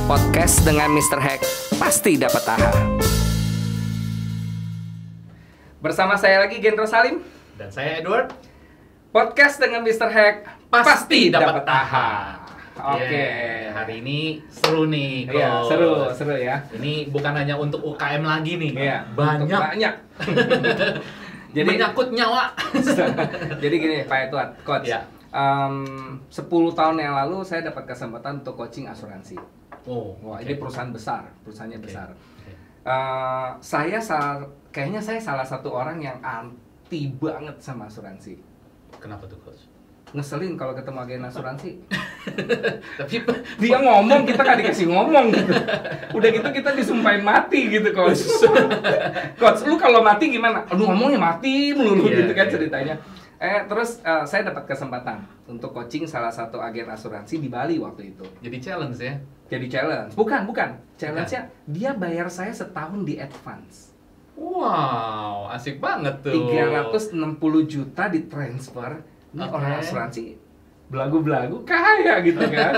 Podcast dengan Mr. Hack pasti dapat AHA. Bersama saya lagi Gendro Salim dan saya Edward. Podcast dengan Mr. Hack pasti dapat AHA. Oke, hari ini seru nih. Iya, seru ya. Ini bukan hanya untuk UKM lagi nih. Iya, banyak. Jadi menyangkut nyawa. Jadi gini, Pak Edward, Coach. Ya. 10 tahun yang lalu saya dapat kesempatan untuk coaching asuransi. Wah, ini perusahaannya besar. Kayaknya saya salah satu orang yang anti banget sama asuransi. Kenapa tuh, Coach? Ngeselin kalau ketemu agen asuransi. Tapi dia ngomong, kita nggak dikasih ngomong gitu. Udah gitu kita disumpahin mati gitu, Coach. Coach, lu kalau mati gimana? Lu ngomongnya mati melulu gitu kan ceritanya. Terus saya dapat kesempatan untuk coaching salah satu agen asuransi di Bali waktu itu. Jadi challenge ya? Jadi challenge. Bukan. Challenge-nya dia bayar saya setahun di advance. Wow, asik banget tuh. 360 juta ditransfer. Ini orang asuransi belagu-belagu kaya gitu kan.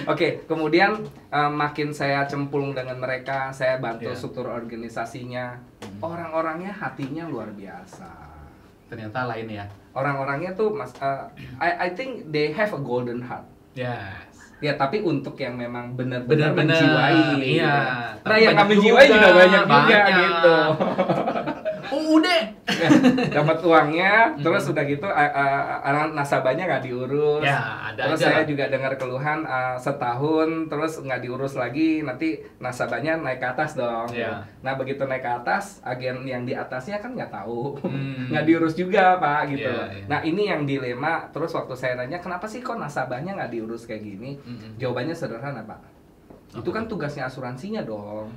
Oke, kemudian makin saya cemplung dengan mereka, saya bantu struktur organisasinya. Orang-orangnya hatinya luar biasa. Ternyata lain ya. Orang-orangnya tuh I think they have a golden heart. Yes. Ya, tapi untuk yang memang benar-benar menjiwai. Iya. Nah, yang nggak menjiwai juga banyak gitu. Udah dapat uangnya, terus udah gitu nasabahnya nggak diurus. Ya, ada terus aja. saya juga dengar keluhan setahun, terus nggak diurus lagi, nanti nasabahnya naik ke atas dong. Ya. Nah, begitu naik ke atas, agen yang di atasnya kan nggak tahu, nggak diurus juga, Pak, gitu. Ya. Nah, ini yang dilema. Terus waktu saya nanya, kenapa sih kok nasabahnya nggak diurus kayak gini? Jawabannya sederhana, Pak. Itu kan tugasnya asuransinya dong.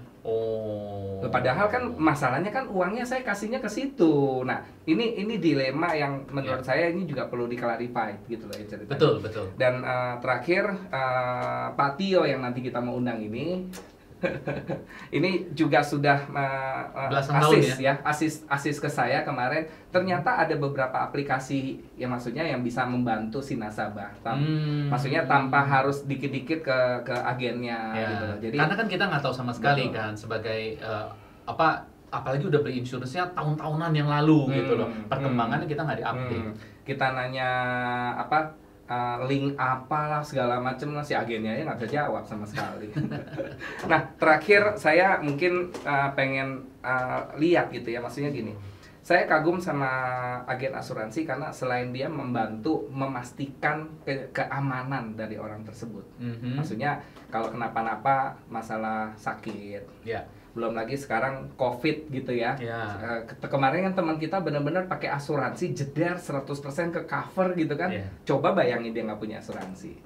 Padahal kan masalahnya kan uangnya saya kasihnya ke situ. Nah, ini dilema yang menurut saya ini juga perlu diklarifikasi gitu loh ya ceritanya. Betul. Dan terakhir Pak Tio yang nanti kita mau undang ini ini juga sudah asis ke saya kemarin. Ternyata ada beberapa aplikasi yang maksudnya yang bisa membantu si nasabah. Maksudnya tanpa harus dikit-dikit ke agennya gitu loh. Jadi karena kan kita nggak tahu sama sekali kan sebagai apalagi udah berinsurance-nya tahun-tahunan yang lalu gitu loh. Perkembangannya kita nggak di-update. Kita nanya link apalah segala macam lah, si agennya ya nggak bisa jawab sama sekali. Nah, terakhir saya mungkin pengen lihat gitu ya, maksudnya gini, saya kagum sama agen asuransi karena selain dia membantu memastikan keamanan dari orang tersebut. Maksudnya kalau kenapa-napa masalah sakit, belum lagi sekarang COVID gitu ya. Kemarin kan teman kita benar-benar pakai asuransi jeder 100% ke cover gitu kan. Coba bayangin dia nggak punya asuransi.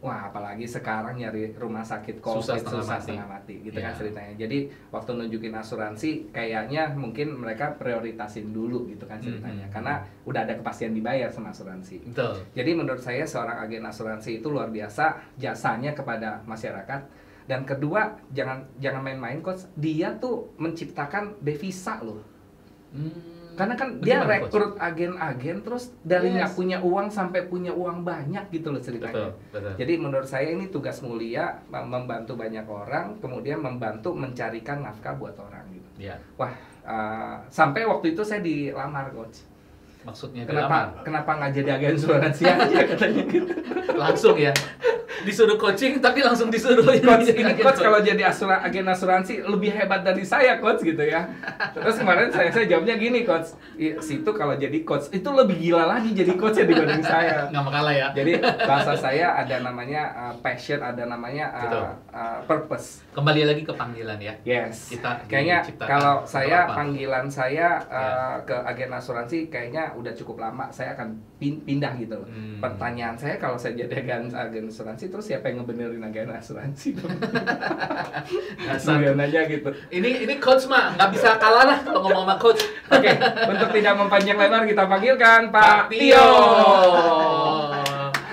Wah, apalagi sekarang nyari rumah sakit COVID susah setengah mati gitu kan ceritanya. Jadi waktu nunjukin asuransi kayaknya mungkin mereka prioritasin dulu gitu kan ceritanya. Karena udah ada kepastian dibayar sama asuransi. Betul. Jadi menurut saya seorang agen asuransi itu luar biasa jasanya kepada masyarakat. Dan kedua, jangan main-main, Coach. Dia tuh menciptakan devisa loh. Karena kan dia rekrut agen-agen terus dari nggak punya uang sampai punya uang banyak gitu loh ceritanya. Betul. Jadi menurut saya ini tugas mulia, membantu banyak orang, kemudian membantu mencarikan nafkah buat orang gitu. Wah, sampai waktu itu saya dilamar, Coach. Maksudnya kenapa nggak jadi agen asuransi aja katanya gitu. Langsung ya. Disuruh coaching tapi langsung disuruh Coach kalau jadi agen asuransi lebih hebat dari saya, Coach gitu ya. Terus kemarin saya jawabnya gini, Coach, situ kalau jadi coach itu lebih gila lagi jadi coach ya dibanding saya. Nggak makalah ya. Jadi bahasa saya ada namanya passion, ada namanya purpose. Kembali lagi ke panggilan ya. Yes. Kita kayaknya kalau saya panggilan saya ke agen asuransi kayaknya udah cukup lama, saya akan pindah gitu loh. Pertanyaan saya, kalau saya jadi agen asuransi terus siapa yang ngebenerin agen asuransi? Kemudian aja gitu. Ini coach mah nggak bisa kalah lah kalau ngomong sama coach. Oke, untuk tidak mempanjang lebar kita panggilkan Pak Tio.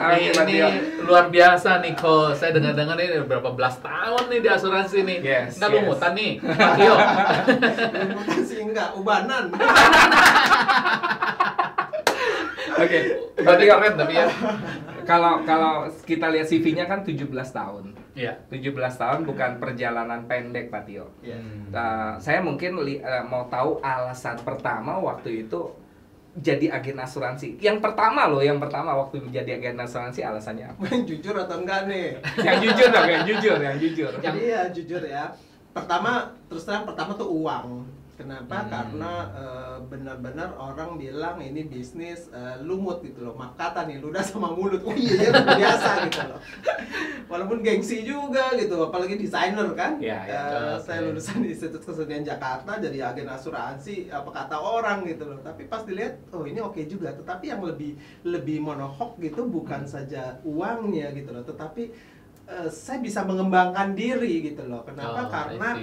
Ini luar biasa nih, coach. Saya dengar-dengar ini berapa belas tahun nih di asuransi nih. Nggak lumutan nih, Pak Tio. Lumutan sih enggak, ubanan. Oke, berarti keren tapi ya. Kalau kita lihat CV-nya kan 17 tahun. Iya. 17 tahun bukan perjalanan pendek, Pak Tio. Iya. Saya mungkin mau tahu alasan pertama waktu itu jadi agen asuransi. Yang pertama waktu menjadi agen asuransi alasannya apa? Jujur atau enggak nih? Yang jujur dong, yang jujur. Jadi ya jujur ya. Terus terang pertama tuh uang. Kenapa? Karena benar-benar orang bilang ini bisnis lumut gitu loh. Maaf kata nih, ludah sama mulut. Oh iya ya, biasa gitu loh. Walaupun gengsi juga gitu, apalagi desainer kan. Saya lulusan Institut Kesenian Jakarta, jadi agen asuransi apa kata orang gitu loh. Tapi pas dilihat, oh ini oke juga. Tetapi yang lebih monohok gitu bukan saja uangnya gitu loh, tetapi saya bisa mengembangkan diri gitu loh. Kenapa? Karena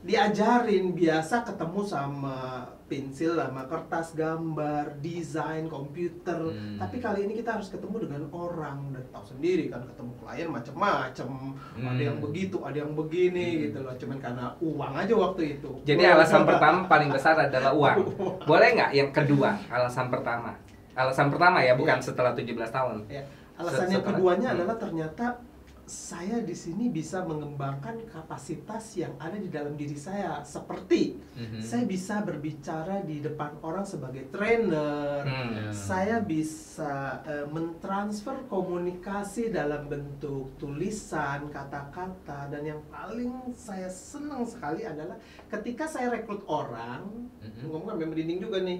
diajarin biasa ketemu sama pensil, sama kertas gambar, desain, komputer. Tapi kali ini kita harus ketemu dengan orang, dan tahu sendiri kan ketemu klien macam-macam. Ada yang begitu, ada yang begini gitu loh. Cuman karena uang aja waktu itu. Jadi alasan pertama paling besar adalah uang. Boleh nggak yang kedua? Alasan pertama ya, bukan setelah 17 tahun. Ya. Alasan yang keduanya adalah ternyata saya di sini bisa mengembangkan kapasitas yang ada di dalam diri saya, seperti saya bisa berbicara di depan orang sebagai trainer, saya bisa mentransfer komunikasi dalam bentuk tulisan, kata-kata, dan yang paling saya senang sekali adalah ketika saya rekrut orang, ngomong memberinding juga nih,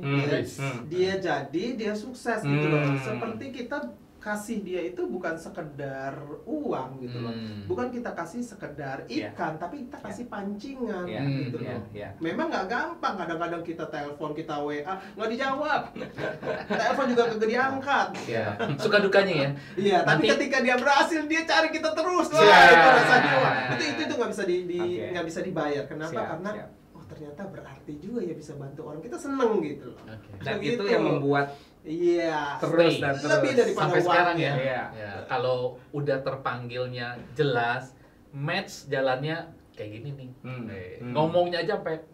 dia sukses gitu loh, seperti kita kasih dia itu bukan sekedar uang gitu loh, bukan kita kasih sekedar ikan, tapi kita kasih pancingan gitu loh. Memang nggak gampang, kadang-kadang kita telepon, kita WA nggak dijawab, telepon juga kagak diangkat. Suka dukanya ya. Iya, tapi ketika dia berhasil, dia cari kita terus, itu rasanya itu nggak bisa dibayar. Kenapa? Karena ternyata berarti juga ya bisa bantu orang, kita seneng gitu loh. Dan itu yang membuat terus dan terus lebih daripada sampai sekarang ya. Ya. Kalau udah terpanggilnya jelas, match jalannya kayak gini nih. Ngomongnya aja sampai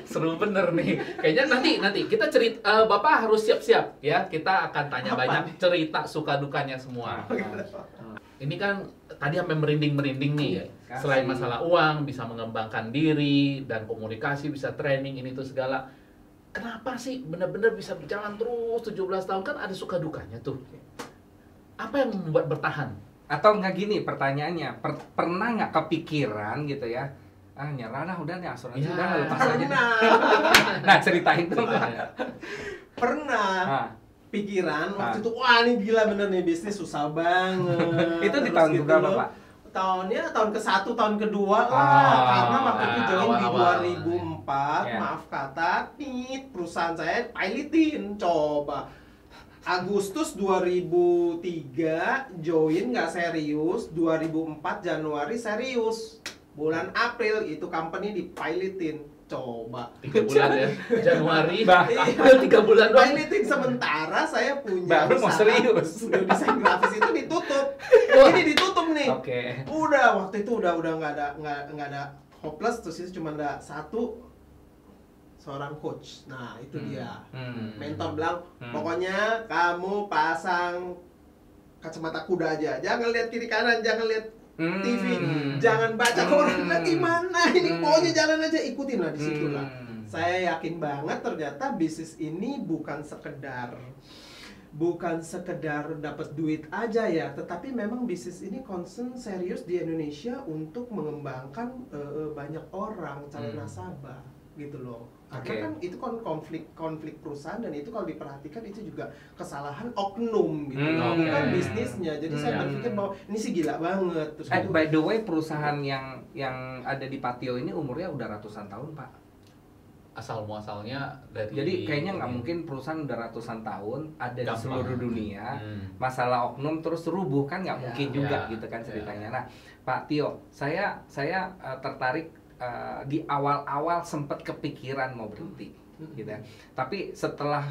seru bener nih. Kayaknya nanti kita cerita, Bapak harus siap-siap ya. Kita akan tanya banyak cerita suka dukanya semua. Ini kan tadi sampai merinding-merinding nih. Selain masalah uang, bisa mengembangkan diri dan komunikasi, bisa training ini tuh segala. Kenapa sih benar-benar bisa berjalan terus 17 tahun? Kan ada suka dukanya tuh. Apa yang membuat bertahan? Atau nggak gini pertanyaannya, pernah nggak kepikiran gitu ya, nyerah lah udah nih asuransi, udah nggak lepas aja. Nah ceritain tuh. Pernah. Pikiran waktu itu, wah ini gila bener nih, bisnis susah banget. Itu di tahun berapa Pak? Tahun ke-1, tahun kedua lah, karena waktu itu join di 2004, maaf kata, perusahaan saya pilotin, coba. Agustus 2003 join nggak serius, 2004 Januari serius, bulan April itu company dipilotin, coba 3 bulan ya, Januari, April 3 bulan doang. Pilotin sementara saya punya baru mau serius, studio desain grafis itu ditutup. Ini ditutup nih. Udah waktu itu udah nggak ada hopeless, terus itu cuma ada seorang coach. Nah itu dia mentor bilang, pokoknya kamu pasang kacamata kuda aja, jangan lihat kiri kanan, jangan lihat TV, jangan baca koran lagi mana ini, pokoknya jalan aja, ikutin lah di situ lah. Saya yakin banget ternyata bisnis ini bukan sekedar dapat duit aja ya, tetapi memang bisnis ini concern serius di Indonesia untuk mengembangkan banyak orang calon nasabah gitu loh. Karena kan itu kan konflik perusahaan, dan itu kalau diperhatikan itu juga kesalahan oknum gitu loh, bukan bisnisnya. Jadi saya berpikir bahwa ini sih gila banget. Terus by the way, perusahaan yang ada di Patio ini umurnya udah ratusan tahun Pak. Asal-muasalnya dari, jadi kayaknya nggak mungkin perusahaan udah ratusan tahun ada di seluruh dunia, masalah oknum terus rubuh kan nggak mungkin juga gitu kan ceritanya. Nah Pak Tio, saya tertarik di awal-awal sempat kepikiran mau berhenti gitu ya. Tapi setelah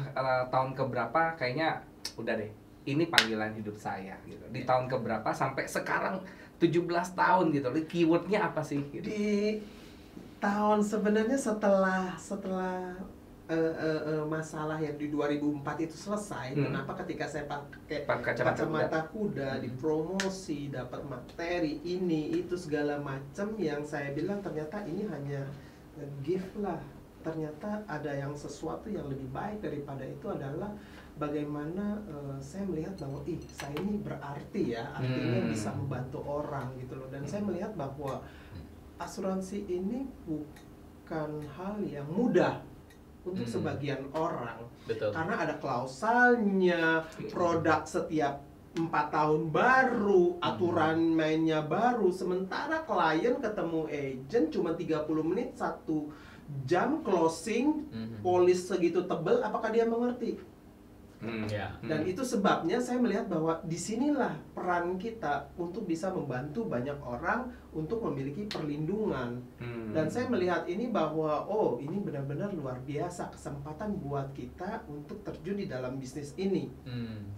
tahun keberapa kayaknya udah deh, ini panggilan hidup saya gitu. Di tahun keberapa sampai sekarang 17 tahun gitu. Keywordnya apa sih gitu? Di tahun sebenarnya setelah masalah yang di 2004 itu selesai, kenapa ketika saya pakai kacamata kuda dipromosi, dapat materi ini itu segala macam, yang saya bilang ternyata ini hanya gift lah. Ternyata ada yang sesuatu yang lebih baik daripada itu adalah bagaimana saya melihat bahwa saya ini berarti ya, artinya bisa membantu orang gitu loh. Dan saya melihat bahwa asuransi ini bukan hal yang mudah untuk sebagian orang. Betul. Karena ada klausalnya, produk setiap 4 tahun baru, aturan mainnya baru, sementara klien ketemu agent cuma 30 menit, 1 jam closing, polis segitu tebel, apakah dia mengerti? Dan itu sebabnya saya melihat bahwa disinilah peran kita untuk bisa membantu banyak orang untuk memiliki perlindungan. Dan saya melihat ini bahwa ini benar-benar luar biasa kesempatan buat kita untuk terjun di dalam bisnis ini.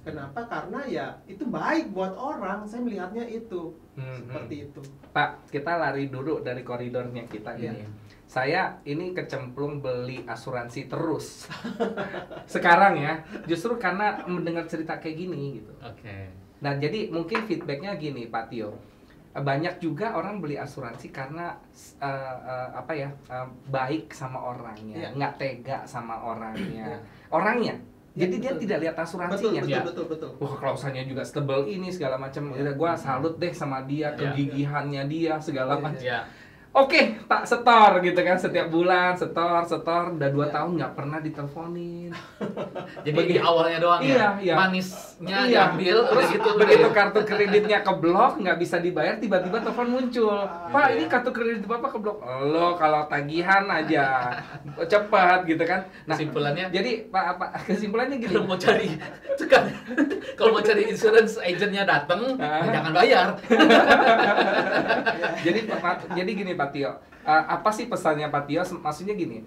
Kenapa? Karena ya itu baik buat orang. Saya melihatnya itu seperti itu. Pak, kita lari dulu dari koridornya kita ini. Saya ini kecemplung beli asuransi terus. Sekarang ya, justru karena mendengar cerita kayak gini gitu. Oke. Nah, jadi mungkin feedbacknya gini, Pak Tio. Banyak juga orang beli asuransi karena baik sama orangnya, nggak tega sama orangnya. Jadi dia tidak lihat asuransinya. Betul. Wah, klausannya juga setebal ini segala macam. Gua salut deh sama dia, kegigihannya dia segala macam. Oke, Pak, setor gitu kan, setiap bulan setor, udah 2 tahun nggak pernah diteleponin. Jadi di awalnya doang iya. Manisnya diambil, terus gitu. begitu kartu kreditnya keblok, nggak bisa dibayar, tiba-tiba telepon muncul. Pak, ini kartu kredit Bapak keblok. Lo kalau tagihan aja cepat gitu kan. Nah, kesimpulannya, jadi kesimpulannya gini. Kalau mau cari insurance agentnya datang, jangan bayar. Jadi gini Pak Tio, apa sih pesannya Pak Tio? Maksudnya gini,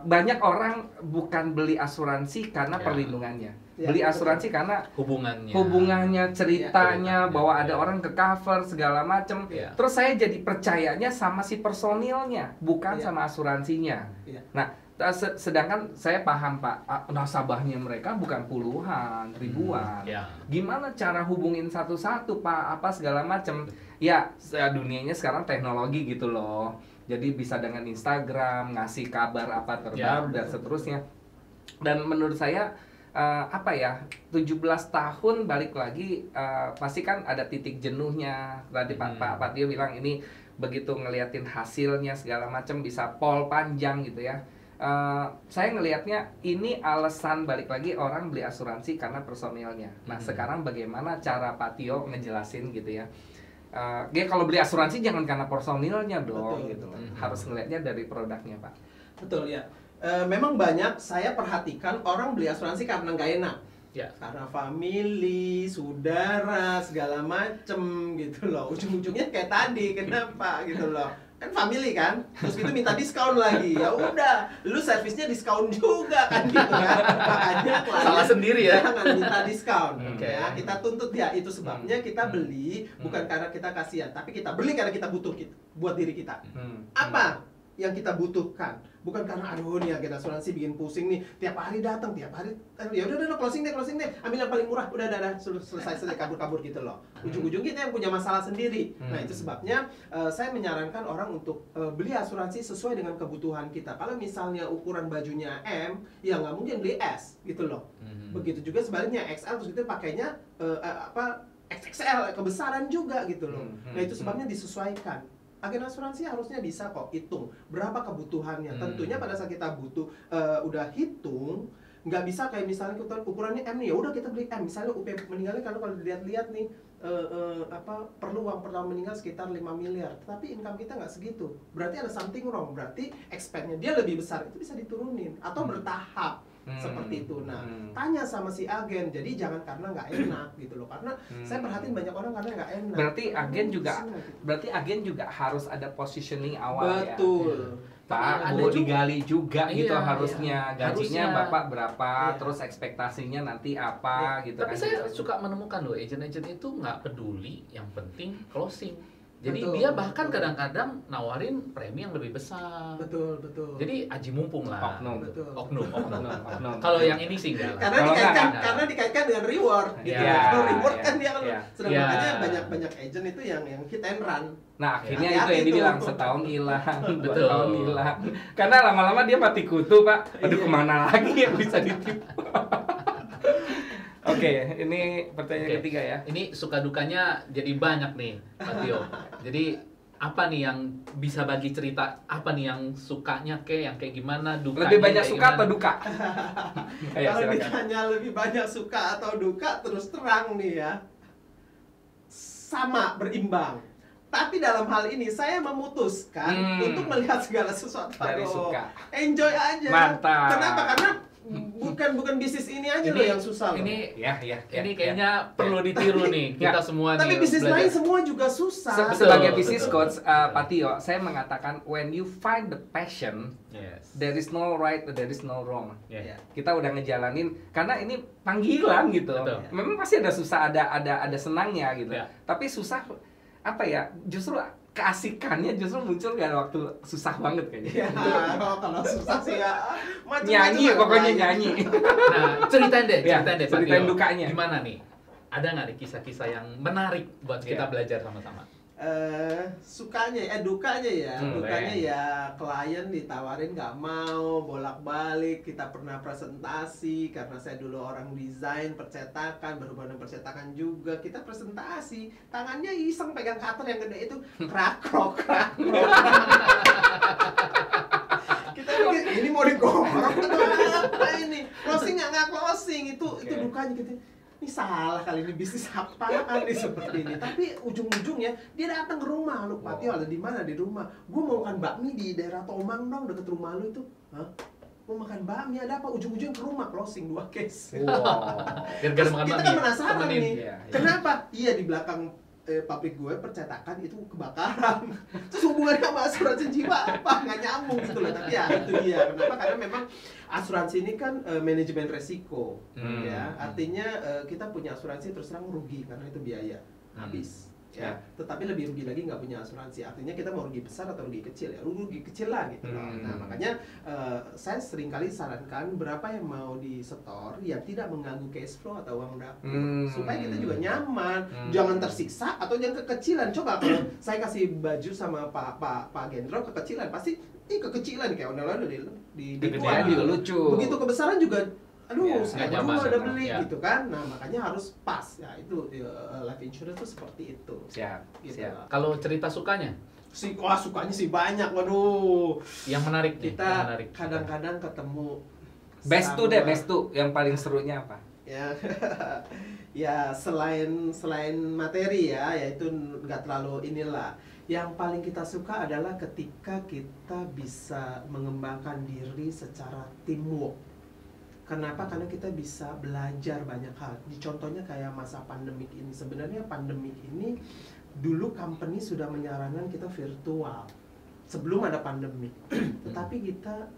banyak orang bukan beli asuransi karena perlindungannya, beli asuransi karena hubungannya, ceritanya, bahwa ada orang ke cover segala macem. Terus saya jadi percayanya sama si personilnya, bukan sama asuransinya. Nah, sedangkan saya paham Pak, nasabahnya mereka bukan puluhan, ribuan. Gimana cara hubungin satu-satu Pak, apa segala macem. Ya, dunianya sekarang teknologi gitu loh. Jadi bisa dengan Instagram, ngasih kabar apa terbaru dan seterusnya. Dan menurut saya 17 tahun balik lagi, pasti kan ada titik jenuhnya. Tadi Pak Tio bilang ini begitu ngeliatin hasilnya segala macam bisa pol panjang gitu ya. Saya ngelihatnya ini alasan balik lagi orang beli asuransi karena personilnya. Nah, sekarang bagaimana cara Pak Tio ngejelasin gitu ya? Kalau beli asuransi jangan karena personilnya dong, gitu. Harus ngelihatnya dari produknya, Pak. Betul ya. Memang banyak saya perhatikan orang beli asuransi karena nggak enak. Karena family, saudara, segala macem gitu loh. Ujung-ujungnya kayak tadi, kenapa gitu loh? Kan family kan, terus gitu minta diskon lagi. Ya udah, lu servisnya diskon juga kan gitu kan. Makanya salah sendiri ya. Jangan minta diskon. Ya, kita tuntut ya, itu sebabnya kita beli bukan karena kita kasihan, tapi kita beli karena kita butuh buat diri kita. Apa yang kita butuhkan? Bukan karena aduh nih agen asuransi bikin pusing nih, tiap hari datang, tiap hari ya udah closing deh, ambil yang paling murah, udah selesai kabur gitu loh. Ujung-ujung kita yang punya masalah sendiri. Nah, itu sebabnya saya menyarankan orang untuk beli asuransi sesuai dengan kebutuhan kita. Kalau misalnya ukuran bajunya M, ya nggak mungkin beli S gitu loh. Begitu juga sebaliknya XL terus itu pakainya XXL, kebesaran juga gitu loh. Nah, itu sebabnya disesuaikan. Agen asuransi harusnya bisa kok hitung berapa kebutuhannya. Tentunya pada saat kita butuh udah hitung, nggak bisa kayak misalnya ukurannya M nih, ya udah kita beli M. Misalnya UP meninggalnya kalau dilihat-lihat nih perlu uang pertama meninggal sekitar 5 miliar, tapi income kita nggak segitu. Berarti ada something wrong. Berarti expense-nya dia lebih besar, itu bisa diturunin atau bertahap. Seperti itu. Nah, tanya sama si agen. Jadi jangan karena nggak enak gitu loh. Karena saya perhatiin banyak orang karena nggak enak. Berarti agen juga harus ada positioning awal. Betul. Pak, mau digali juga gitu harusnya. Gajinya Bapak berapa, terus ekspektasinya nanti apa gitu. Tapi saya suka menemukan loh, agent-agent itu nggak peduli, yang penting closing. Jadi Betul, dia bahkan betul. kadang-kadang nawarin premi yang lebih besar. Betul. Jadi aji mumpung lah. Oknum. Betul. Oknum. Oknum. Kalau yang ini sih enggak lah. Karena Kalau dikaitkan enggak, karena dikaitkan dengan reward gitu. Iya, Kalau reward iya, kan dia kan iya. sedang Iya. makanya banyak agent itu yang hit and run. Nah akhirnya Ya, itu yang itu. dibilang setahun hilang, 2 Betul. tahun hilang. Karena lama-lama dia mati kutu Pak. Aduh Iya. kemana lagi yang bisa ditipu? Oke, ini pertanyaan Oke. ketiga ya. Ini suka dukanya jadi banyak nih, Pak Tio. Jadi apa nih yang bisa bagi cerita? Apa nih yang sukanya yang kayak gimana? Dukanya Lebih banyak kayak suka atau gimana? duka? Ayo, Kalau silakan. ditanya lebih banyak suka atau duka, terus terang nih ya, sama berimbang. Tapi dalam hal ini saya memutuskan untuk melihat segala sesuatu Dari aduh, suka. enjoy aja. Mantap. Kenapa? Karena bukan bisnis ini aja loh yang susah loh. Ini Ya. ini kayaknya perlu ditiru nih kita Ya. semua Tapi nih. bisnis belajar. lain semua juga susah. Betul, Sebagai betul. business coach, Pak Tio, saya mengatakan when you find the passion, Yes. there is no right, there is no wrong. Yeah. Kita udah ngejalanin karena ini panggilan gitu. Betul. Memang pasti ada susah, ada senangnya gitu. Ya. Tapi susah apa ya? Justru keasikannya justru muncul gak waktu susah banget kayaknya. Ya, kalau susah sih ya macam-macam Nyanyi lah. pokoknya nyanyi. Nah, ceritain deh, Ya, Pak ceritain Tio. dukanya. Gimana nih? Ada nggak nih kisah-kisah yang menarik buat kita Ya. belajar sama-sama? Sukanya, dukanya ya, dukanya boleh. ya klien ditawarin nggak mau bolak-balik. Kita pernah presentasi karena saya dulu orang desain percetakan, berhubungan dengan percetakan juga. Kita presentasi, tangannya iseng pegang cutter yang gede itu, krak-krok. Kita pikir ini mau digorok atau apa ini? Closing nggak closing itu dukanya gitu. Ini salah kali ini bisnis apaan nih seperti ini. Tapi ujung-ujungnya dia datang ke rumah lu, Pak Tio ada di mana di rumah? Gue mau makan bakmi di daerah Tomang dong deket rumah lu itu. Hah? Mau makan bakmi ada apa? Ujung-ujungnya ke rumah closing 2 case. Wow. Gara-gara Terus makan kita bakmi kan ya? penasaran Temenin. nih. Iya, iya. Kenapa? Iya di belakang pabrik gue percetakan itu kebakaran. Terus hubungannya sama asuransi jiwa apa? Nggak nyambung gitu loh. Tapi ya itu dia. Kenapa? Karena memang asuransi ini kan manajemen resiko, ya. Artinya kita punya asuransi terus terang rugi karena itu biaya habis. Ya, tetapi lebih rugi lagi nggak punya asuransi. Artinya kita mau rugi besar atau rugi kecil ya, rugi kecil lah gitu. Nah makanya saya seringkali sarankan berapa yang mau disetor yang tidak mengganggu cash flow atau uang dapur supaya kita juga nyaman, jangan tersiksa atau jangan kekecilan. Coba kalau saya kasih baju sama Pak Gendro kekecilan pasti kekecilan kayak ondel-ondel di Kegedean juga lucu. begitu kebesaran juga aduh Ya, saya nggak berdua nyaman. udah beli Ya. gitu kan. Nah makanya harus pas ya itu life insurance itu seperti itu Siap, gitu. siap. Kalau cerita sukanya, Wah sukanya sih banyak, waduh. yang menarik nih, yang Kita menarik. kadang-kadang ketemu Best sama- tuh deh, best tuh. Yang paling serunya apa? ya ya selain materi ya yaitu nggak terlalu inilah. Yang paling kita suka adalah ketika kita bisa mengembangkan diri secara teamwork. Kenapa? Karena kita bisa belajar banyak hal. Contohnya kayak masa pandemik ini. Sebenarnya pandemik ini dulu company sudah menyarankan kita virtual sebelum ada pandemi. Tetapi kita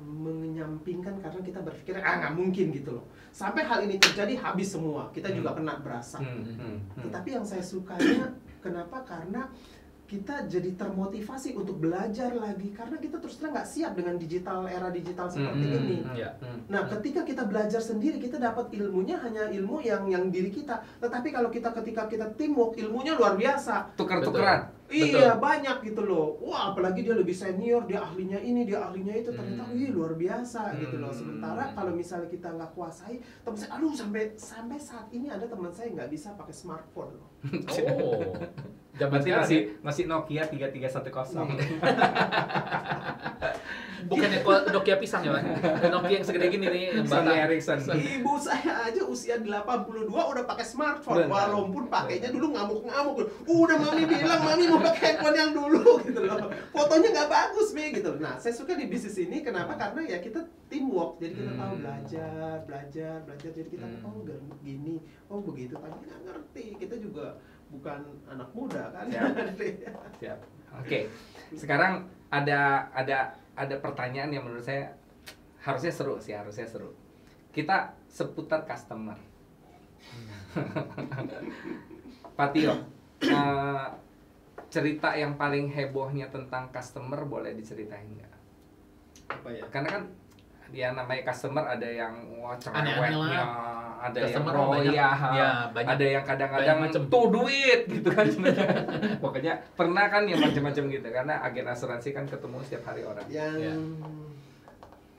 menyampingkan karena kita berpikir nggak mungkin gitu loh. Sampai hal ini terjadi habis semua. Kita juga kena berasa. Tetapi yang saya sukanya kenapa? Karena kita jadi termotivasi untuk belajar lagi karena kita terus terang nggak siap dengan era digital seperti ini. Ya. Nah, ketika kita belajar sendiri, kita dapat ilmunya hanya ilmu yang diri kita. Tetapi kalau ketika kita teamwork, ilmunya luar biasa. Tuker-tukeran. Iya, banyak gitu loh. Wah, apalagi dia lebih senior, dia ahlinya ini, dia ahlinya itu. Ternyata, wih, luar biasa gitu loh. Sementara kalau misalnya kita nggak kuasai, teman saya, aduh, sampai saat ini ada teman saya nggak bisa pakai smartphone loh. Oh. Zaman Berarti sekarang masih Nokia 3310. bukannya Nokia pisang ya, Pak? Nokia yang segede gini nih, yang Sony batang. Ericsson. Ibu saya aja usia 82 udah pakai smartphone, Benar. walaupun pakainya dulu ngamuk-ngamuk. Udah mami bilang mami mau pakai handphone yang dulu gitu loh. Fotonya nggak bagus Mi gitu. Nah, saya suka di bisnis ini kenapa? Karena ya kita teamwork. Jadi kita tahu belajar. Jadi kita oh gini, oh begitu. Tadi nggak ngerti. Kita juga bukan anak muda kan. Siap. Oke. Sekarang ada pertanyaan yang menurut saya harusnya seru. Kita seputar customer. Pak Tio, cerita yang paling hebohnya tentang customer boleh diceritain nggak? Apa ya? Karena kan dia namanya customer, ada yang wah Aneh-aneh cerewetnya, lah. ada Customer yang banyak, royal, ya, banyak- ada yang kadang-kadang banyak macem. tuh duit gitu kan. Pokoknya pernah kan yang macam-macam gitu, karena agen asuransi kan ketemu setiap hari orang. Yang Ya.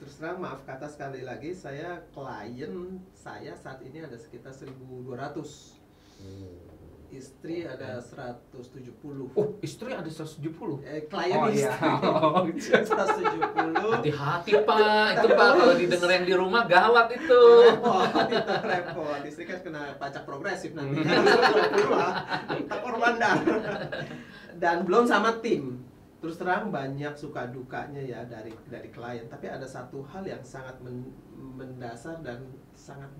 terus terang maaf kata sekali lagi, saya klien saya saat ini ada sekitar 1.200. Istri ada 170. Oh, istri ada 170. Klien Oh, iya. istri 170. Hati-hati Pak, itu Pak kalau didengar yang di rumah gawat itu. Repot. Istri kan kena pajak progresif nanti. 120 lah. Tak korban dah. Dan belum sama tim. Terus terang banyak suka dukanya ya dari klien. Tapi ada satu hal yang sangat mendasar dan sangat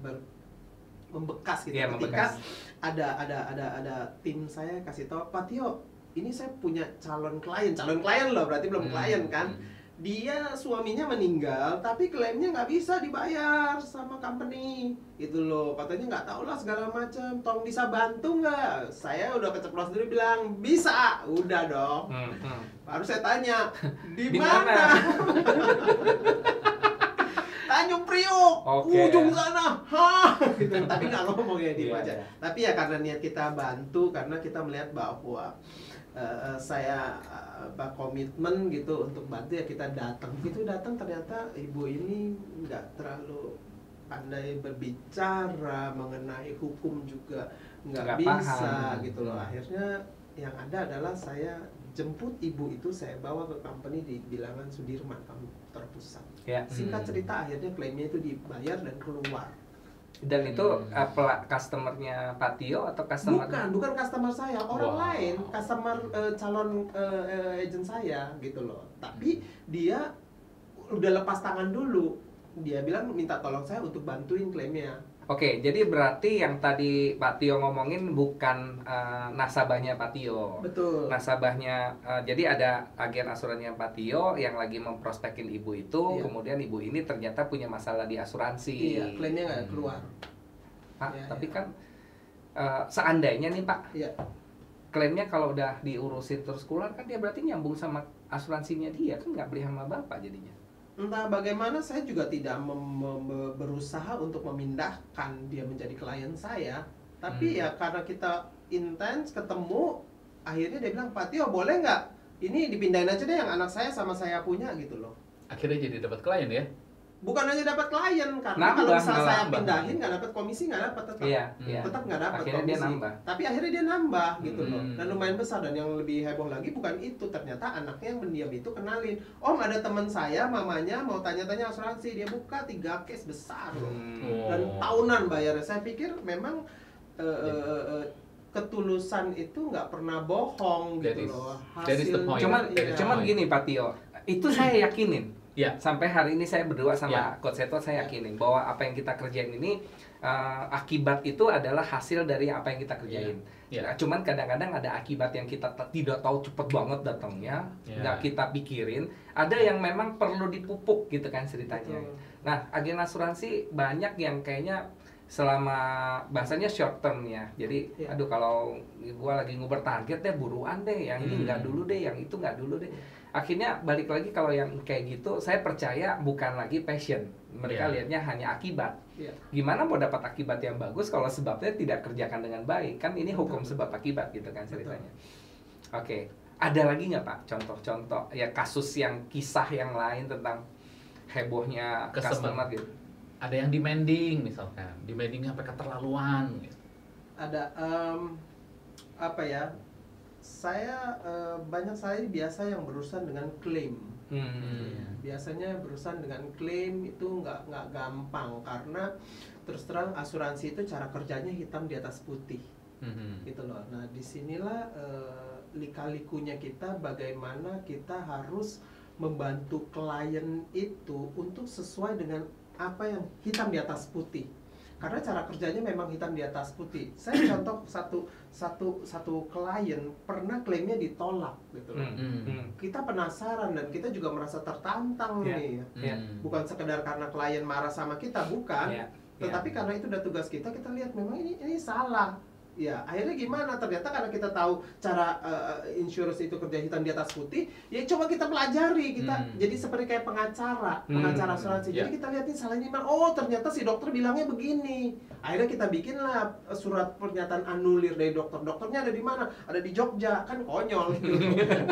membekas gitu. Iya, Ketika membekas. ada tim saya kasih tahu, Pak Tio, ini saya punya calon klien loh, berarti belum klien kan. Dia suaminya meninggal, tapi klaimnya nggak bisa dibayar sama company, gitu loh. Katanya nggak tahu lah segala macam. Tolong bisa bantu nggak? Saya udah keceplos dulu bilang bisa, udah dong. Baru saya tanya, di Di mana? mana? Tanjung Priok, Oke. ujung sana, hah, gitu. Tapi nggak ngomong ya di Iya, aja. iya. Tapi ya karena niat kita bantu, karena kita melihat bahwa saya komitmen gitu untuk bantu, ya kita datang. Begitu datang ternyata ibu ini nggak terlalu pandai berbicara mengenai hukum juga nggak Nggak bisa paham. gitu loh. Akhirnya yang ada adalah saya jemput ibu itu, saya bawa ke company di bilangan Sudirman, kantor pusat. Ya. Singkat cerita akhirnya klaimnya itu dibayar dan keluar. Dan itu customernya Pak Tio atau customer? Bukan customer saya, orang Wow. lain, customer calon agent saya gitu loh. Tapi dia udah lepas tangan dulu. Dia bilang minta tolong saya untuk bantuin klaimnya. Oke, jadi berarti yang tadi Pak Tio ngomongin bukan nasabahnya Pak Tio. Betul. Nasabahnya, jadi ada agen asuransinya Pak Tio yang lagi memprospekin ibu itu, Iya. kemudian ibu ini ternyata punya masalah di asuransi. Iya, klaimnya nggak keluar. Pak, Iya, tapi iya. kan seandainya nih Pak, Iya. klaimnya kalau udah diurusin terus keluar kan dia berarti nyambung sama asuransinya dia, kan nggak beli sama Bapak jadinya. Entah bagaimana saya juga tidak berusaha untuk memindahkan dia menjadi klien saya. Tapi ya karena kita intens ketemu, akhirnya dia bilang, Pak Tio boleh nggak? Ini dipindahin aja deh yang anak saya sama saya punya gitu loh. Akhirnya jadi dapat klien ya. Bukan hanya dapat klien, karena Nambah, kalau misalnya malah saya nambah. pindahin nggak dapat komisi, nggak dapat tetap. Iya, iya. Tetap nggak dapat Akhirnya komisi. dia nambah. Tapi akhirnya dia nambah gitu loh. Hmm. Dan lumayan besar. Dan yang lebih heboh lagi bukan itu, ternyata anaknya yang pendiam itu kenalin, Om ada teman saya, mamanya mau tanya-tanya asuransi, dia buka 3 case besar loh. Oh. Dan tahunan bayarnya. Saya pikir memang ketulusan itu nggak pernah bohong That gitu is- loh. that is the point. Cuman, iya. cuman gini Pak Tio, itu saya yakinin. Ya. Sampai hari ini saya berdua sama Ya. Coach Seto, saya Ya. yakinin bahwa apa yang kita kerjain ini akibat itu adalah hasil dari apa yang kita kerjain. Ya. Nah, cuman kadang-kadang ada akibat yang kita tidak tahu cepet banget datangnya, Ya. nggak kita pikirin. Ada yang memang perlu dipupuk gitu kan ceritanya. Betul. Nah, agen asuransi banyak yang kayaknya selama bahasanya short term ya. Jadi, Ya. aduh kalau gua lagi nguber target deh, buruan deh, yang ini nggak dulu deh, yang itu nggak dulu deh. Akhirnya balik lagi kalau yang kayak gitu, saya percaya bukan lagi passion. Mereka Iya. lihatnya hanya akibat. Iya. Gimana mau dapat akibat yang bagus kalau sebabnya tidak kerjakan dengan baik? Kan ini hukum sebab akibat gitu kan ceritanya. Oke, ada lagi nggak Pak contoh-contoh ya kasus yang kisah yang lain tentang hebohnya customer gitu? Ada yang demanding misalkan, demanding sampai keterlaluan. Gitu. Ada apa ya? Saya banyak saya biasa yang berurusan dengan klaim. Biasanya berurusan dengan klaim itu nggak gampang karena terus terang asuransi itu cara kerjanya hitam di atas putih gitu loh. Nah disinilah lika-likunya kita, bagaimana kita harus membantu klien itu untuk sesuai dengan apa yang hitam di atas putih. Karena cara kerjanya memang hitam di atas putih. Saya contoh satu klien pernah klaimnya ditolak gitu loh. Kita penasaran dan kita juga merasa tertantang Iya. nih. Iya. Bukan sekedar karena klien marah sama kita, bukan. Iya. Tetapi karena itu udah tugas kita lihat memang ini salah. Ya, akhirnya gimana? Ternyata karena kita tahu cara insurance itu kerja hitam di atas putih, ya coba kita pelajari, kita jadi seperti kayak pengacara asuransi. Jadi kita lihatin salahnya di mana. Oh, ternyata si dokter bilangnya begini. Akhirnya kita bikinlah surat pernyataan anulir dari dokter. Dokternya ada di mana? Ada di Jogja, kan konyol gitu.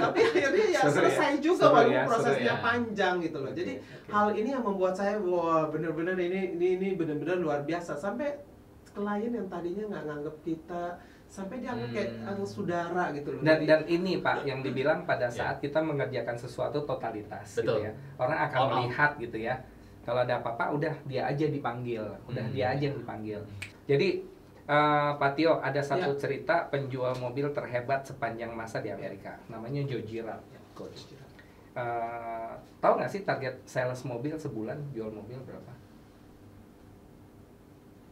Tapi akhirnya ya selesai juga walaupun prosesnya panjang gitu loh. Jadi hal ini yang membuat saya wah bener-bener ini bener-bener luar biasa. Sampai klien yang tadinya nggak nganggep kita sampai dianggap kayak saudara gitu loh. Dan ini Pak yang dibilang pada saat kita mengerjakan sesuatu totalitas. Betul. Gitu ya. Orang akan melihat gitu ya. Kalau ada apa-apa udah dia aja dipanggil, dia aja yang dipanggil. Jadi Pak Tio ada satu cerita penjual mobil terhebat sepanjang masa di Amerika. Namanya Joe Girard, coach. Tahu nggak sih target sales mobil sebulan jual mobil berapa?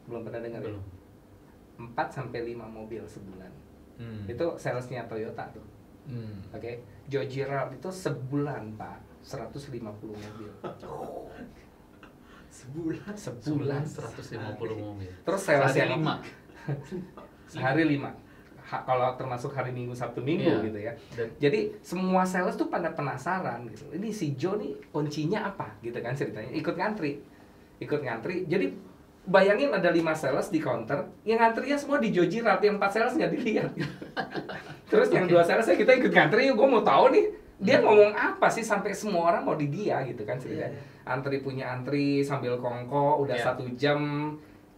Belum pernah dengar ya? 4-5 mobil sebulan. Itu salesnya Toyota tuh. Oke. Joe Girard itu sebulan Pak 150 mobil. Sebulan 150 mobil. Terus salesnya 5. Sehari 5. Kalau termasuk hari Minggu, Sabtu, Minggu gitu ya. Jadi semua sales tuh pada penasaran gitu. Ini si Joe nih kuncinya apa gitu kan ceritanya. Ikut ngantri. Jadi bayangin ada 5 sales di counter, yang ngantrinya semua di Joe Girard, yang 4 sales nggak dilihat. Terus yang 2 sales kita ikut ngantri, gue mau tahu nih dia ngomong apa sih sampai semua orang mau di dia gitu kan ceritanya. Antri punya antri sambil kongko udah 1 jam.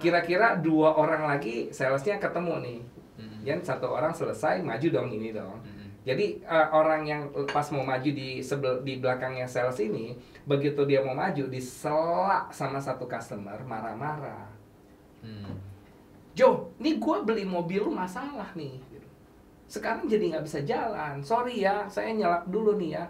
Kira-kira 2 orang lagi salesnya ketemu nih. Yang 1 orang selesai maju dong ini dong. Jadi orang yang pas mau maju di belakangnya sales ini, begitu dia mau maju diselak sama satu customer marah-marah. Joe, nih gue beli mobil lu masalah nih. Sekarang jadi nggak bisa jalan. Sorry ya, saya nyelak dulu nih ya.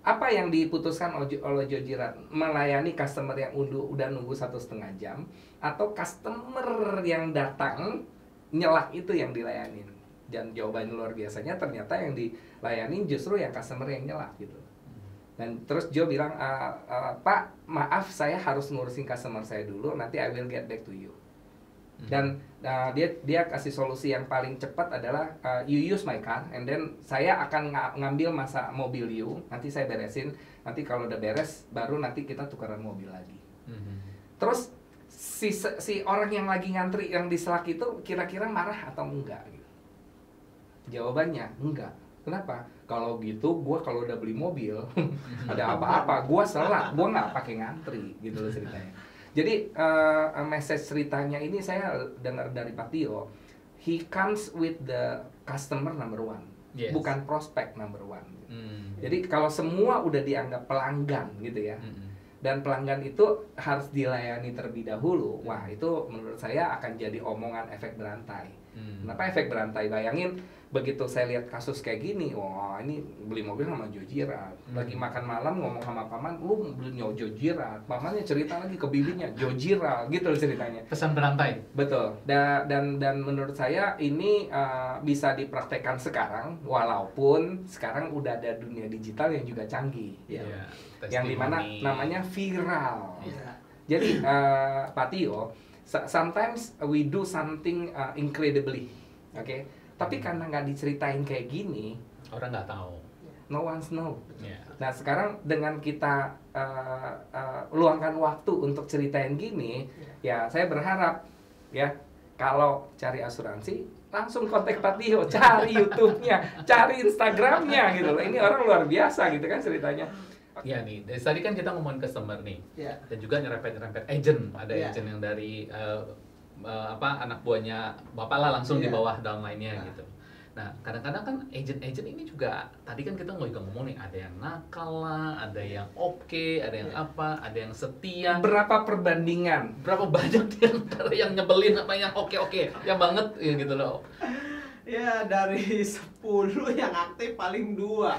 Apa yang diputuskan oleh Joe Girard? Melayani customer yang udah nunggu 1,5 jam atau customer yang datang nyelak itu yang dilayanin? Dan jawabannya luar biasanya ternyata yang dilayani justru yang customer yang nyelak gitu. Dan terus Joe bilang, Pak maaf saya harus ngurusin customer saya dulu, nanti I will get back to you. Dan dia kasih solusi yang paling cepat adalah you use my car and then saya akan ngambil masa mobil you, nanti saya beresin, nanti kalau udah beres baru nanti kita tukaran mobil lagi. Terus si orang yang lagi ngantri yang diselak itu kira-kira marah atau enggak gitu? Jawabannya enggak. Kenapa? Kalau gitu, gue kalau udah beli mobil, ada apa-apa, gue selak, gue nggak pakai ngantri, gitu loh ceritanya. Jadi message ceritanya ini saya dengar dari Pak Tio, he comes with the customer number 1, bukan prospek number 1. Jadi kalau semua udah dianggap pelanggan gitu ya, dan pelanggan itu harus dilayani terlebih dahulu, wah itu menurut saya akan jadi omongan efek berantai. Kenapa efek berantai? Bayangin begitu saya lihat kasus kayak gini, wah ini beli mobil sama Joe Girard, lagi makan malam ngomong sama paman, lu beli Joe Girard, pamannya cerita lagi ke bibinya Joe Girard, gitu ceritanya. Pesan berantai. Betul. Dan menurut saya ini bisa dipraktekkan sekarang, walaupun sekarang udah ada dunia digital yang juga canggih, yang dimana namanya viral. Jadi Pak Tio, sometimes we do something incredibly, okay? Tapi karena nggak diceritain kayak gini, orang nggak tahu. No one's know. Nah sekarang dengan kita luangkan waktu untuk ceritain gini, ya saya berharap ya kalau cari asuransi langsung kontak Pak Tio, cari YouTube-nya, cari Instagram-nya gitu loh. Ini orang luar biasa gitu kan ceritanya. Iya nih, dari tadi kan kita ngomongin customer nih, dan juga nyerempet-nyerempet agent, ada agent yang dari anak buahnya bapak lah langsung di bawah downline-nya gitu. Nah kadang-kadang kan agent-agent ini juga tadi kan kita juga ngomong nih, ada yang nakal lah, ada yang oke, ada yang apa, ada yang setia. Berapa perbandingan? Berapa banyak yang nyebelin apa yang oke-oke, yang banget ya gitu loh. Ya dari 10 yang aktif paling 2.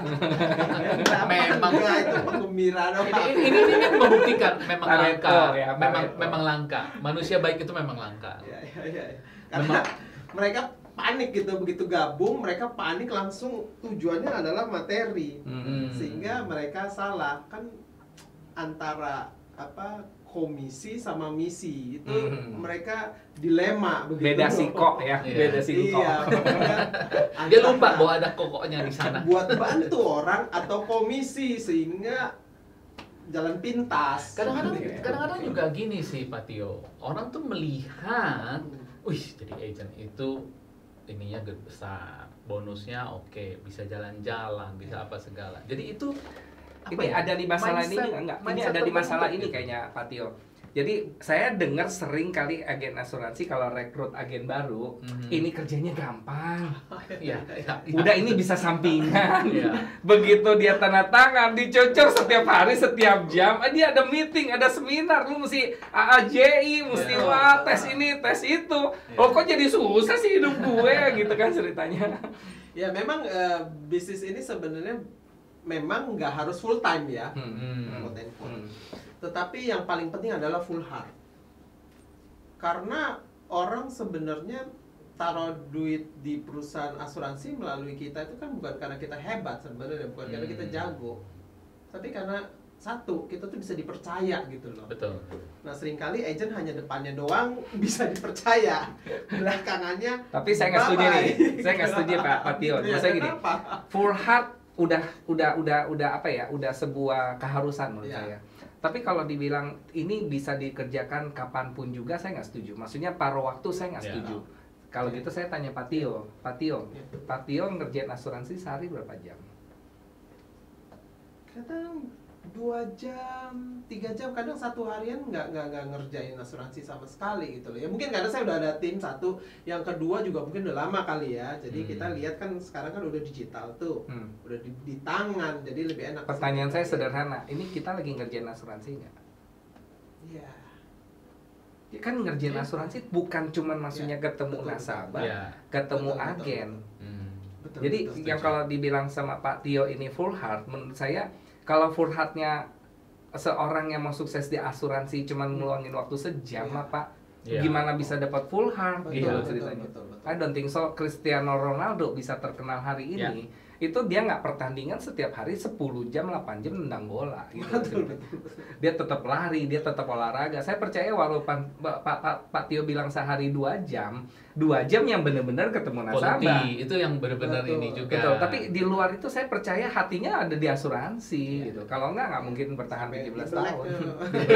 Memang itu penggembira dong. Ini membuktikan memang langka. Ya, memang langka. Manusia baik itu memang langka. Ya. Karena mereka panik gitu, begitu gabung mereka panik langsung tujuannya adalah materi. Sehingga mereka salah kan antara komisi sama misi itu mereka dilema begitu. Beda siko ya, beda siko. Iya, Dia lupa bahwa ada kokoknya di sana. Buat bantu orang atau komisi sehingga jalan pintas. Kadang-kadang juga gini sih Pak Tio. Orang tuh melihat, wih jadi agent itu ininya gede besar, bonusnya oke, bisa jalan-jalan, bisa apa segala. Jadi itu Ini ada di masalah ini enggak? Ini ada di masalah ini kayaknya Pak Tio. Jadi saya dengar sering kali agen asuransi kalau rekrut agen baru, ini kerjanya gampang. ya. Udah ini bisa sampingan. Begitu dia tanda tangan, dicocor setiap hari, setiap jam, dia ada meeting, ada seminar, lu mesti AAJI, mesti wah tes ini, tes itu. Oh kok jadi susah sih hidup gue gitu kan ceritanya. Ya memang bisnis ini sebenarnya memang nggak harus full time ya, tetapi yang paling penting adalah full heart. Karena orang sebenarnya taruh duit di perusahaan asuransi melalui kita itu kan bukan karena kita hebat sebenarnya, bukan karena kita jago, tapi karena satu, kita tuh bisa dipercaya gitu loh. Betul. Nah seringkali agent hanya depannya doang bisa dipercaya, belakangannya. Tapi saya nggak setuju nih, saya nggak setuju Pak Tio. Maksudnya gini, full heart udah apa ya, udah sebuah keharusan menurut saya. Tapi kalau dibilang ini bisa dikerjakan kapanpun juga, saya nggak setuju. Maksudnya paruh waktu saya nggak setuju. Kalau gitu saya tanya Pak Tio ngerjain asuransi sehari berapa jam? Kadang 2 jam, 3 jam, kadang satu harian nggak ngerjain asuransi sama sekali gitu loh. Ya mungkin karena saya udah ada tim satu, yang kedua juga mungkin udah lama kali ya. Jadi kita lihat kan sekarang kan udah digital tuh, udah di tangan, jadi lebih enak. Pertanyaan saya sederhana, ini kita lagi ngerjain asuransi nggak? Iya. Ya kan ngerjain asuransi bukan cuman maksudnya ketemu nasabah, ketemu agen. Jadi yang kalau dibilang sama Pak Tio ini full heart, menurut saya kalau full heart-nya seorang yang mau sukses di asuransi cuman ngeluangin waktu sejam apa gimana bisa dapat full heart gitu ceritanya. I don't think so. Cristiano Ronaldo bisa terkenal hari ini itu dia nggak pertandingan setiap hari 10 jam 8 jam nendang bola gitu. Dia tetap lari, dia tetap olahraga. Saya percaya walaupun Pak Tio bilang sehari 2 jam yang benar-benar ketemu nasabah. Itu yang benar-benar ini juga. Betul. Tapi di luar itu saya percaya hatinya ada di asuransi gitu. Kalau nggak mungkin bertahan 17 tahun.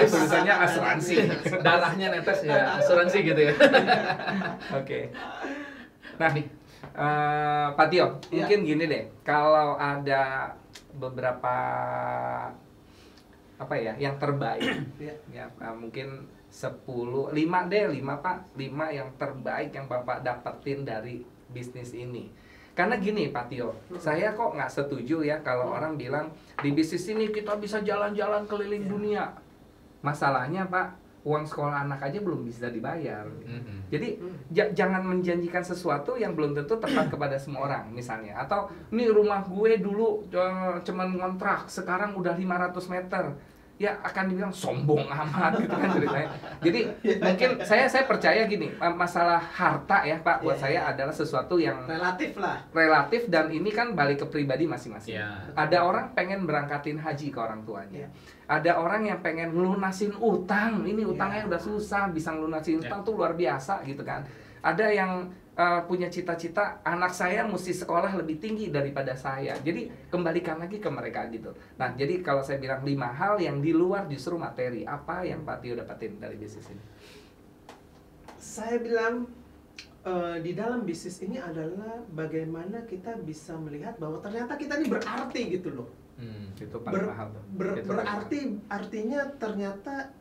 Tulisannya asuransi. Darahnya netes ya asuransi gitu ya. Oke. Nah, Pak Tio, mungkin gini deh, kalau ada beberapa apa ya, yang terbaik, mungkin 5 Pak, 5 yang terbaik yang Bapak dapetin dari bisnis ini. Karena gini Pak Tio, saya kok nggak setuju ya kalau orang bilang di bisnis ini kita bisa jalan-jalan keliling dunia. Masalahnya Pak, uang sekolah anak aja belum bisa dibayar. Jadi jangan menjanjikan sesuatu yang belum tentu tepat kepada semua orang misalnya. Atau nih rumah gue dulu cuman ngontrak, sekarang udah 500 meter. Ya akan dibilang sombong amat gitu kan ceritanya. Jadi mungkin saya percaya gini, masalah harta ya Pak buat saya adalah sesuatu yang relatif dan ini kan balik ke pribadi masing-masing. Ada orang pengen berangkatin haji ke orang tuanya. Ada orang yang pengen ngelunasin utang, ini utangnya udah susah, bisa ngelunasin utang tuh luar biasa gitu kan. Ada yang punya cita-cita anak saya mesti sekolah lebih tinggi daripada saya. Jadi kembalikan lagi ke mereka gitu. Nah, jadi kalau saya bilang 5 hal yang di luar justru materi, apa yang Pak Tio dapetin dari bisnis ini? Saya bilang di dalam bisnis ini adalah bagaimana kita bisa melihat bahwa ternyata kita ini berarti gitu loh. Itu paling mahal tuh. Artinya ternyata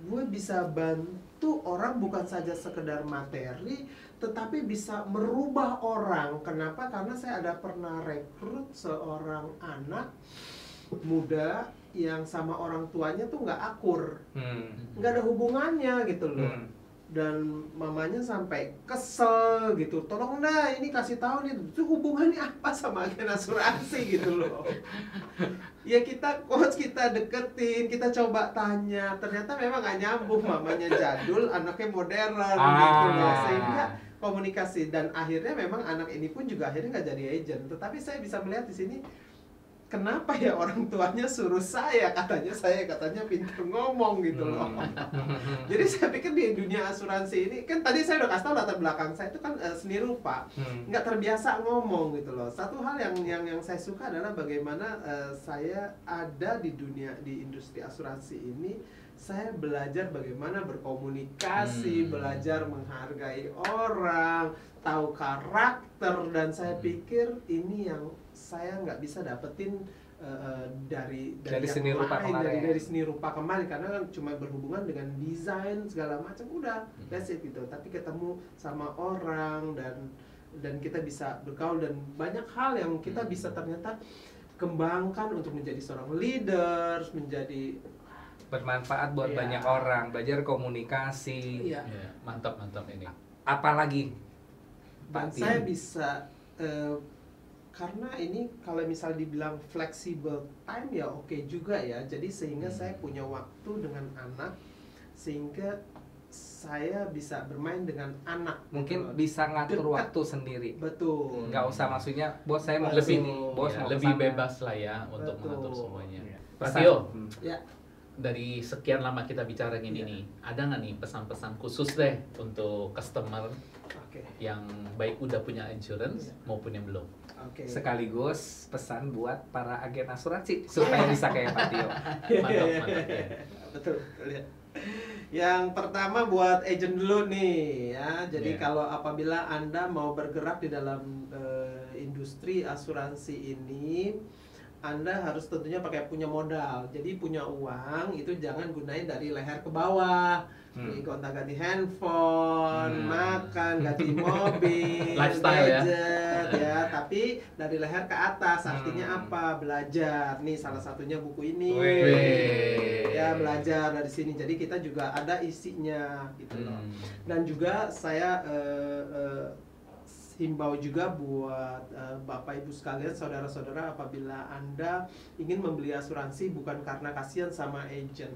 gue bisa bantu orang bukan saja sekedar materi, tetapi bisa merubah orang. Kenapa? Karena saya ada pernah rekrut seorang anak muda yang sama orang tuanya tuh nggak akur, nggak ada hubungannya gitu loh. Dan mamanya sampai kesel gitu, tolong dah ini kasih tahu nih, itu hubungannya apa sama agen asuransi gitu loh. Ya kita coach, kita deketin, kita coba tanya, ternyata memang gak nyambung, mamanya jadul, anaknya modern gitu loh. Sehingga komunikasi, dan akhirnya memang anak ini pun juga akhirnya nggak jadi agent. Tetapi saya bisa melihat di sini kenapa ya orang tuanya suruh saya katanya pintar ngomong gitu loh. Jadi saya pikir di dunia asuransi ini kan tadi saya udah kasih tahu latar belakang saya itu kan seni rupa, nggak terbiasa ngomong gitu loh. Satu hal yang saya suka adalah bagaimana saya ada di industri asuransi ini. Saya belajar bagaimana berkomunikasi, belajar menghargai orang, tahu karakter, dan saya pikir ini yang saya nggak bisa dapetin dari seni rupa kemarin. Dari seni rupa kemarin, karena kan cuma berhubungan dengan desain segala macam, udah that's it gitu. Tapi ketemu sama orang dan kita bisa bergaul, dan banyak hal yang kita bisa ternyata kembangkan untuk menjadi seorang leader, menjadi bermanfaat buat banyak orang, belajar komunikasi. Mantap ini. Apalagi dan saya bisa karena ini kalau misal dibilang flexible time ya oke juga ya. Jadi sehingga saya punya waktu dengan anak, sehingga saya bisa bermain dengan anak. Mungkin bisa ngatur waktu sendiri. Betul. Nggak usah, maksudnya bos saya mau lebih kesini, bos mau lebih kesana. bebas lah ya untuk mengatur semuanya. Pak Pesan. Tio, Ya. dari sekian lama kita bicara ini nih, ada nggak nih pesan-pesan khusus deh untuk customer yang baik udah punya insurance maupun yang belum? Sekaligus pesan buat para agen asuransi supaya bisa kayak Pak Tio. Mantap. Betul ya. Yang pertama buat agent dulu nih ya. Jadi kalau apabila Anda mau bergerak di dalam industri asuransi ini, Anda harus tentunya punya modal. Jadi punya uang itu jangan gunain dari leher ke bawah. Gonta-ganti handphone, makan, ganti mobil, lifestyle gadget ya. Tapi dari leher ke atas, artinya apa? Belajar. Nih salah satunya buku ini. Ya, belajar dari sini. Jadi kita juga ada isinya gitu loh. Dan juga saya himbau juga buat Bapak Ibu sekalian, saudara-saudara, apabila Anda ingin membeli asuransi bukan karena kasihan sama agent.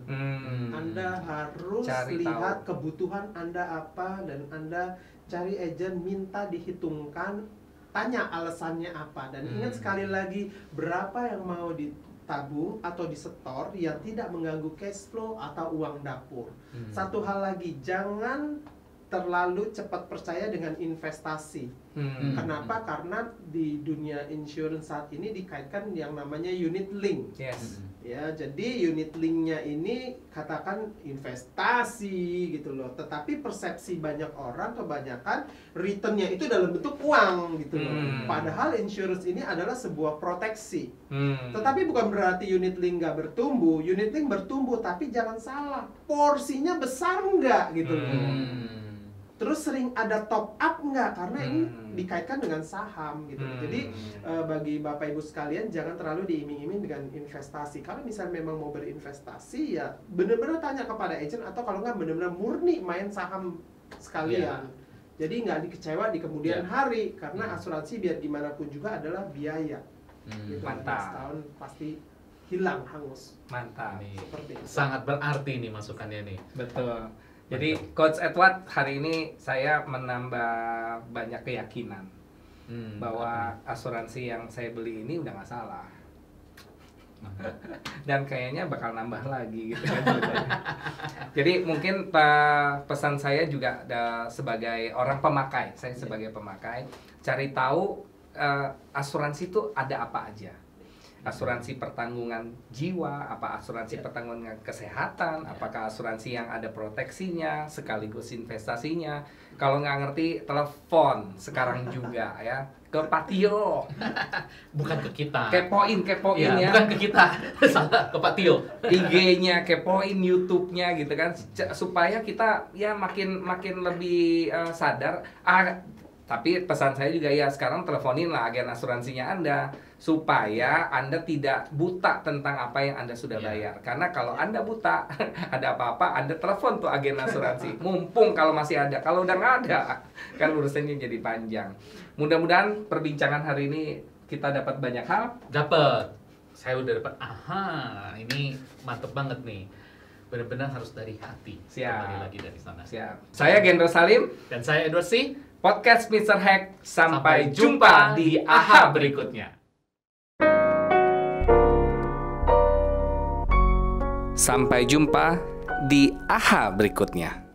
Anda harus lihat kebutuhan Anda apa, dan Anda cari agent, minta dihitungkan, tanya alasannya apa, dan ingat sekali lagi berapa yang mau ditabung atau disetor yang tidak mengganggu cash flow atau uang dapur. Satu hal lagi, jangan terlalu cepat percaya dengan investasi. Kenapa? Karena di dunia insurance saat ini dikaitkan yang namanya unit link. Ya, jadi unit linknya ini katakan investasi gitu loh. Tetapi persepsi banyak orang kebanyakan returnnya itu dalam bentuk uang gitu loh. Padahal insurance ini adalah sebuah proteksi. Tetapi bukan berarti unit link nggak bertumbuh. Unit link bertumbuh, tapi jangan salah, porsinya besar nggak gitu loh. Terus sering ada top up nggak? Karena ini dikaitkan dengan saham gitu. Jadi bagi Bapak Ibu sekalian, jangan terlalu diiming-iming dengan investasi. Kalau misalnya memang mau berinvestasi, ya benar-benar tanya kepada agent, atau kalau nggak benar-benar murni main saham sekalian. Jadi nggak dikecewa di kemudian hari, karena asuransi biar gimana pun juga adalah biaya. Gitu. Mantap. Setahun pasti hilang, hangus. Mantap. Seperti itu. Sangat berarti nih masukannya nih. Betul. Jadi Coach Edward, hari ini saya menambah banyak keyakinan bahwa asuransi yang saya beli ini udah nggak salah. Dan kayaknya bakal nambah lagi gitu kan. Jadi mungkin pesan saya juga sebagai orang pemakai, saya sebagai pemakai, cari tahu asuransi itu ada apa aja. Asuransi pertanggungan jiwa, apa asuransi pertanggungan kesehatan, apakah asuransi yang ada proteksinya sekaligus investasinya. Kalau nggak ngerti, telepon sekarang juga ya ke Pak Tio. Bukan ke kita. Kepoin ya. Bukan ke kita. Salah, ke Pak Tio. IG-nya, kepoin YouTube-nya gitu kan, supaya kita ya makin lebih sadar. Tapi pesan saya juga ya, sekarang teleponin lah agen asuransinya Anda, supaya Anda tidak buta tentang apa yang Anda sudah bayar. Karena kalau Anda buta, ada apa-apa, Anda telepon tuh agen asuransi. Mumpung kalau masih ada. Kalau udah nggak ada, kan urusannya jadi panjang. Mudah-mudahan perbincangan hari ini kita dapat banyak hal. Dapat. Saya udah dapat. Ini mantep banget nih. Benar-benar harus dari hati. Siap. Kembali lagi dari sana. Siap. Saya Gendro Salim. Dan saya Edward C. Podcast Mr. Hack. Sampai jumpa di AHA berikutnya. Sampai jumpa di AHA berikutnya.